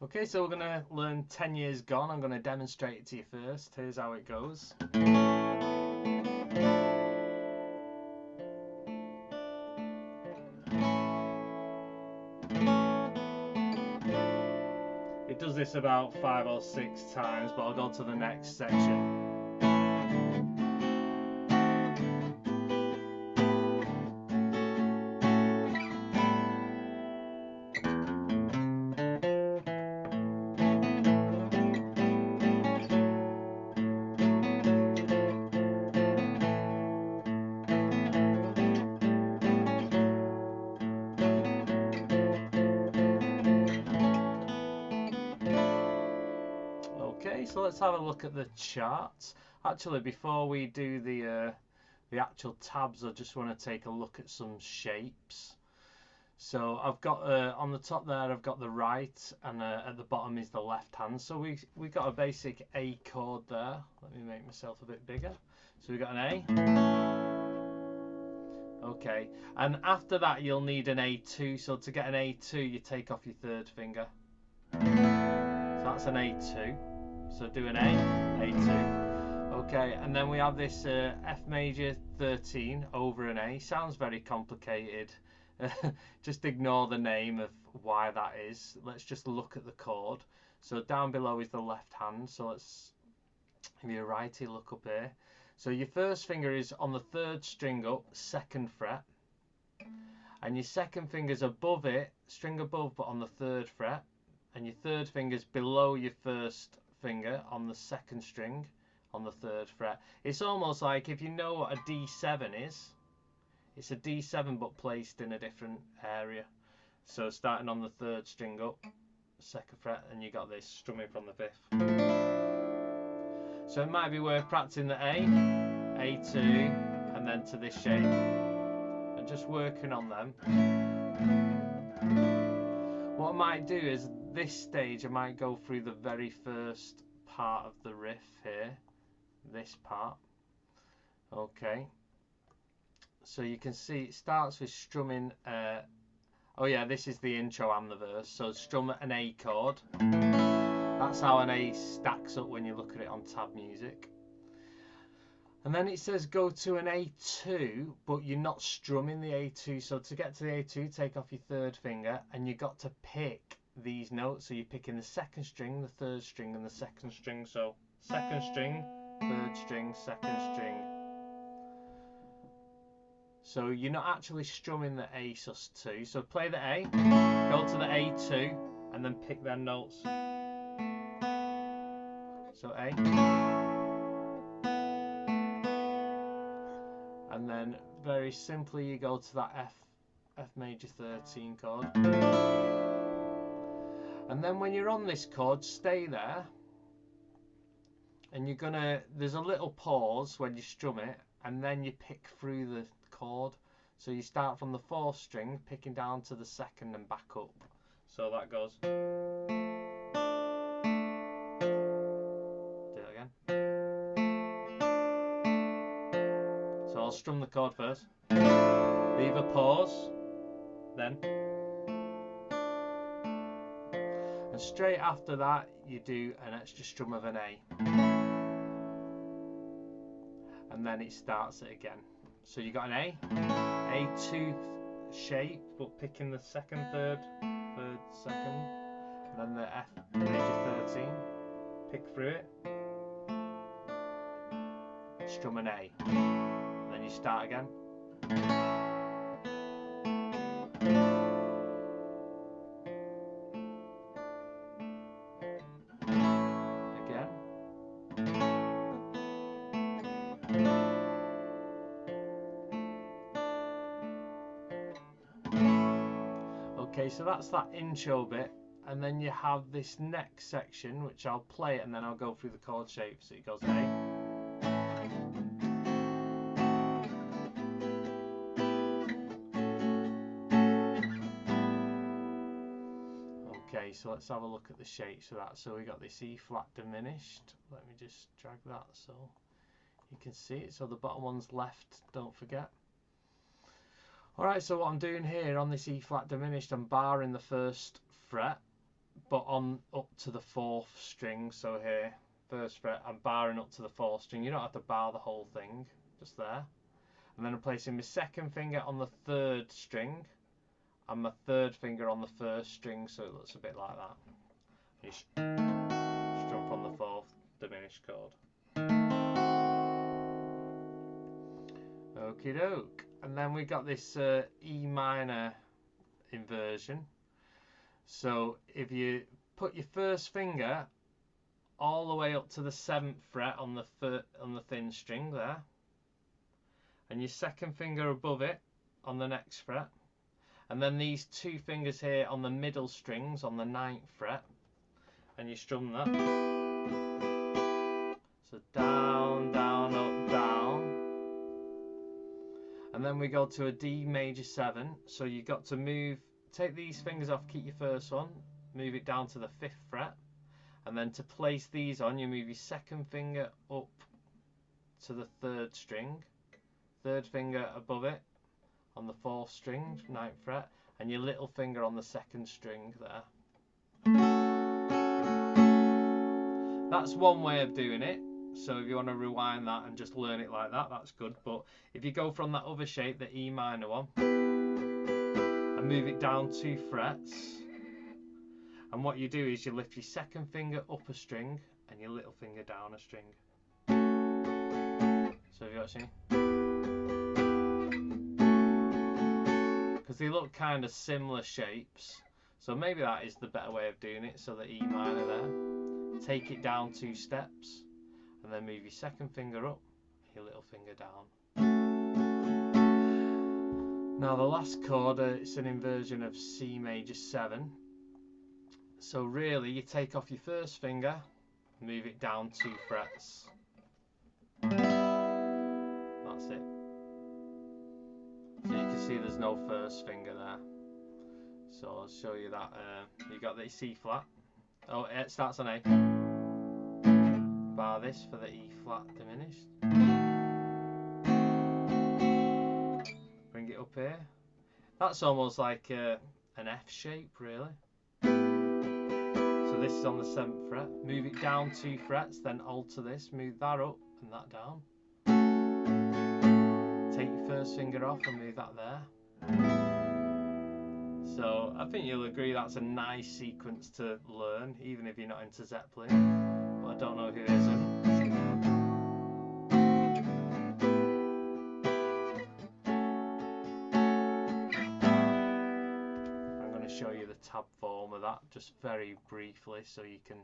Okay, so we're going to learn 10 Years Gone. I'm going to demonstrate it to you first. Here's how it goes. It does this about 5 or 6 times, but I'll go to the next section. Okay, so let's have a look at the charts. Actually, before we do the actual tabs, I just want to take a look at some shapes. So I've got on the top there, I've got the right, and at the bottom is the left hand. So we got a basic A chord there. Let me make myself a bit bigger. So we got an A. Okay, and after that you'll need an A2. So to get an A2, you take off your third finger. So that's an A2. So do an A, A2. Okay, and then we have this F major 13 over an A. Sounds very complicated. Just ignore the name of why that is. Let's just look at the chord. So down below is the left hand. So let's give you a righty look up here. So your first finger is on the third string up, second fret. And your second finger's above it, string above, but on the third fret. And your third finger's below your first finger on the second string on the third fret. It's almost like if you know what a D7 is, it's a D7 but placed in a different area. So starting on the third string up, second fret, and you got this strumming from the fifth. So it might be worth practicing the A, A2, and then to this shape, and just working on them. What I might do is this stage I might go through the very first part of the riff here, this part. Okay, so you can see it starts with strumming. Oh yeah, this is the intro and the verse. So strum an A chord. That's how an A stacks up when you look at it on tab music. And then it says go to an A2, but you're not strumming the A2. So to get to the A2, take off your third finger, and you got to pick these notes. So you're picking the second string, the third string, and the second string. So second string, third string, second string. So you're not actually strumming the A sus2. So play the A, go to the A2, and then pick their notes. So A. And then very simply you go to that F major 13 chord. And then when you're on this chord, stay there. And you're gonna, there's a little pause when you strum it, and then you pick through the chord. So you start from the fourth string, picking down to the second and back up. So that goes. Do it again. So I'll strum the chord first. Leave a pause. Then. And straight after that, you do an extra strum of an A. And then it starts it again. So you got an A, A2 shape, but picking the second, third, second, and then the F major 13, pick through it, strum an A, and then you start again. Okay, so that's that intro bit, and then you have this next section which I'll play, and then I'll go through the chord shapes. So it goes A. Okay, so let's have a look at the shapes of that. So we got this E flat diminished. Let me just drag that so you can see it. So the bottom one's left, don't forget. Alright, so what I'm doing here on this E flat diminished, I'm barring the first fret, but on up to the 4th string. So here, 1st fret, I'm barring up to the 4th string. You don't have to bar the whole thing, just there. And then I'm placing my 2nd finger on the 3rd string and my 3rd finger on the 1st string, so it looks a bit like that. You strum from the 4th diminished chord. Okie doke. And then we got this E minor inversion. So if you put your 1st finger all the way up to the 7th fret on the thin string there, and your 2nd finger above it on the next fret, and then these 2 fingers here on the middle strings on the 9th fret, and you strum that. So down, down, up, down. And then we go to a D major 7. So you got to take these fingers off, keep your 1st one, move it down to the 5th fret. And then to place these on, you move your 2nd finger up to the 3rd string, 3rd finger above it on the 4th string, 9th fret, and your little finger on the 2nd string there. That's one way of doing it. So if you want to rewind that and just learn it like that, that's good. But if you go from that other shape, the E minor one, and move it down 2 frets, and what you do is you lift your 2nd finger up a string and your little finger down a string. So have you got to see? Because they look kind of similar shapes. So maybe that is the better way of doing it. So the E minor there. Take it down 2 steps. And then move your 2nd finger up, your little finger down. Now the last chord, it's an inversion of C major 7. So really you take off your 1st finger, move it down 2 frets. That's it. So you can see there's no 1st finger there. So I'll show you that. You got the C flat. Oh, it starts on A. Bar this for the E flat diminished. Bring it up here. That's almost like an F shape, really. So this is on the 7th fret. Move it down 2 frets, then alter this. Move that up and that down. Take your 1st finger off and move that there. So I think you'll agree that's a nice sequence to learn, even if you're not into Zeppelin. But I don't know who isn't. I'm going to show you the tab form of that just very briefly so you can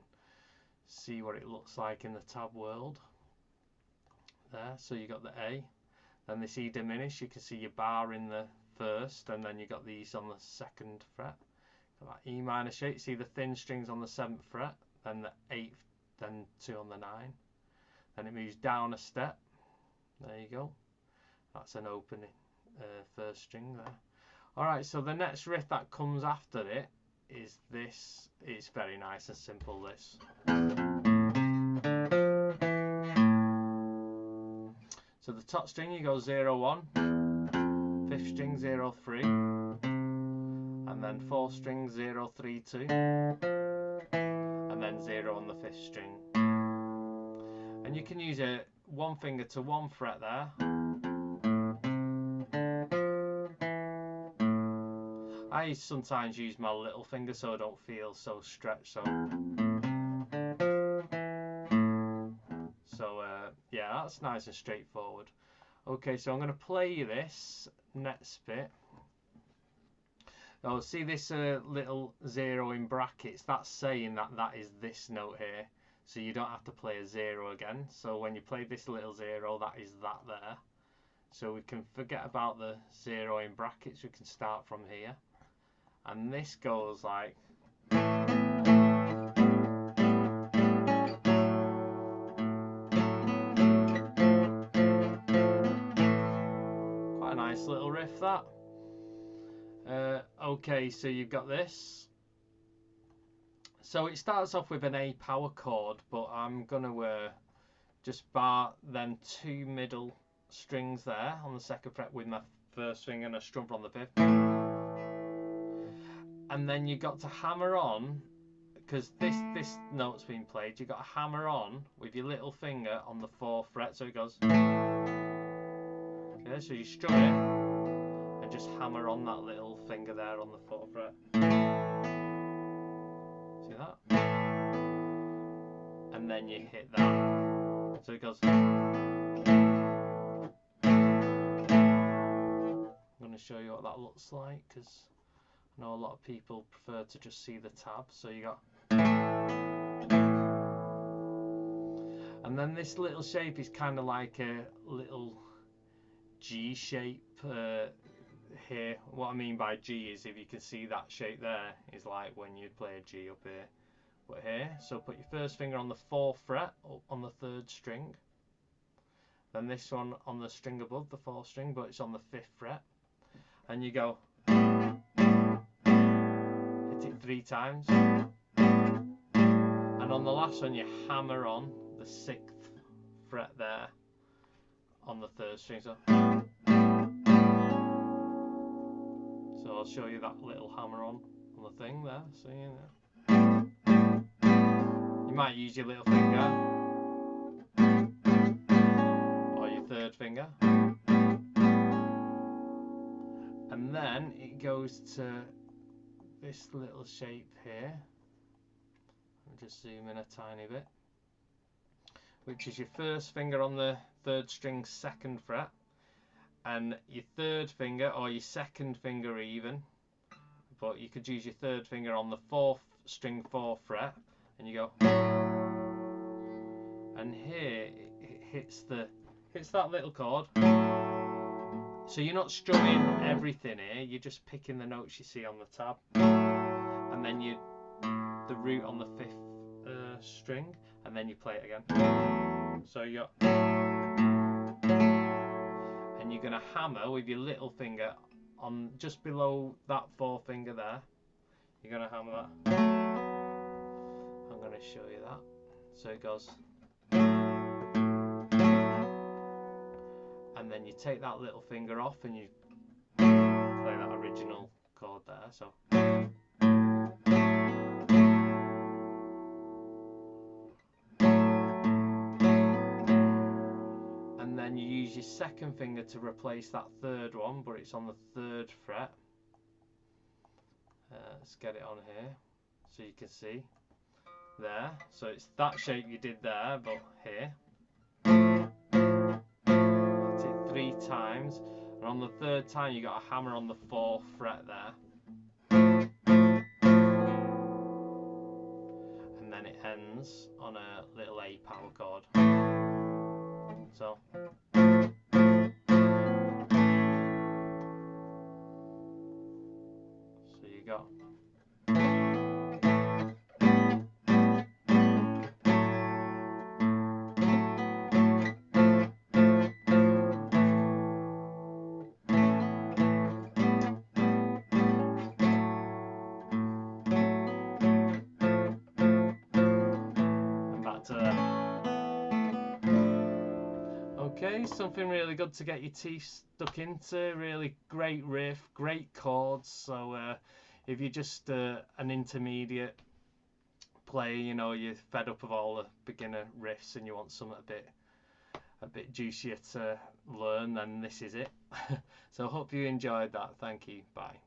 see what it looks like in the tab world. There, so you got the A, then this E diminished, you can see your bar in the 1st, and then you got these on the 2nd fret. Got that E minor shape, see the thin strings on the 7th fret, then the 8th, then 2 on the 9. Then it moves down a step. There you go. That's an opening 1st string there. Alright, so the next riff that comes after it is this. It's very nice and simple, this. So the top string you go 0, 1, 5th string 0, 3, and then 4th string 0, 3, 2, and then 0 on the 5th string. And you can use a 1 finger to 1 fret there. I sometimes use my little finger so I don't feel so stretched. So yeah, that's nice and straightforward. Okay, so I'm going to play you this next bit. Oh, see this little 0 in brackets? That's saying that that is this note here. So you don't have to play a 0 again. So when you play this little 0, that is that there. So we can forget about the 0 in brackets. We can start from here. And this goes like... Quite a nice little riff, that. Okay, so you've got this. So it starts off with an A power chord, but I'm going to just bar then 2 middle strings there on the 2nd fret with my 1st finger and a strum on the 5th. And then you've got to hammer on because this note's been played, you've got to hammer on with your little finger on the 4th fret, so it goes. Okay, so you strum it and just hammer on that little finger there on the 4th fret. See that? And then you hit that, so it goes. I'm going to show you what that looks like, because I know a lot of people prefer to just see the tab. So you got, and then this little shape is kind of like a little G shape here. What I mean by G is, if you can see that shape there, is like when you play a G up here. But here, so put your first finger on the 4th fret on the 3rd string, then this one on the string above the 4th string, but it's on the 5th fret, and you go, hit it 3 times, and on the last one you hammer on the 6th fret there on the 3rd string. So I'll show you that little hammer on the thing there. So you might use your little finger or your 3rd finger, and then it goes to this little shape here. I'll just zoom in a tiny bit, which is your first finger on the 3rd string 2nd fret, and your 3rd finger or your 2nd finger even, but you could use your 3rd finger on the 4th string 4th fret, and you go, and here it hits that little chord. So you're not strumming everything here, you're just picking the notes you see on the tab, and then the root on the 5th string, and then you play it again. So you got, and you're gonna hammer with your little finger on just below that 4th finger there. You're gonna hammer that. I'm gonna show you that. So it goes, and then you take that little finger off and you play that original chord there. So and then you use your 2nd finger to replace that 3rd one, but it's on the 3rd fret. Let's get it on here so you can see there. So it's that shape you did there, but here. Hit it 3 times, and on the 3rd time you got a hammer on the 4th fret there, and then it ends on a little A power chord. So you got. Okay, something really good to get your teeth stuck into. Really great riff, great chords. So if you're just an intermediate player, you know, you're fed up of all the beginner riffs and you want something a bit juicier to learn, then this is it. So I hope you enjoyed that. Thank you. Bye.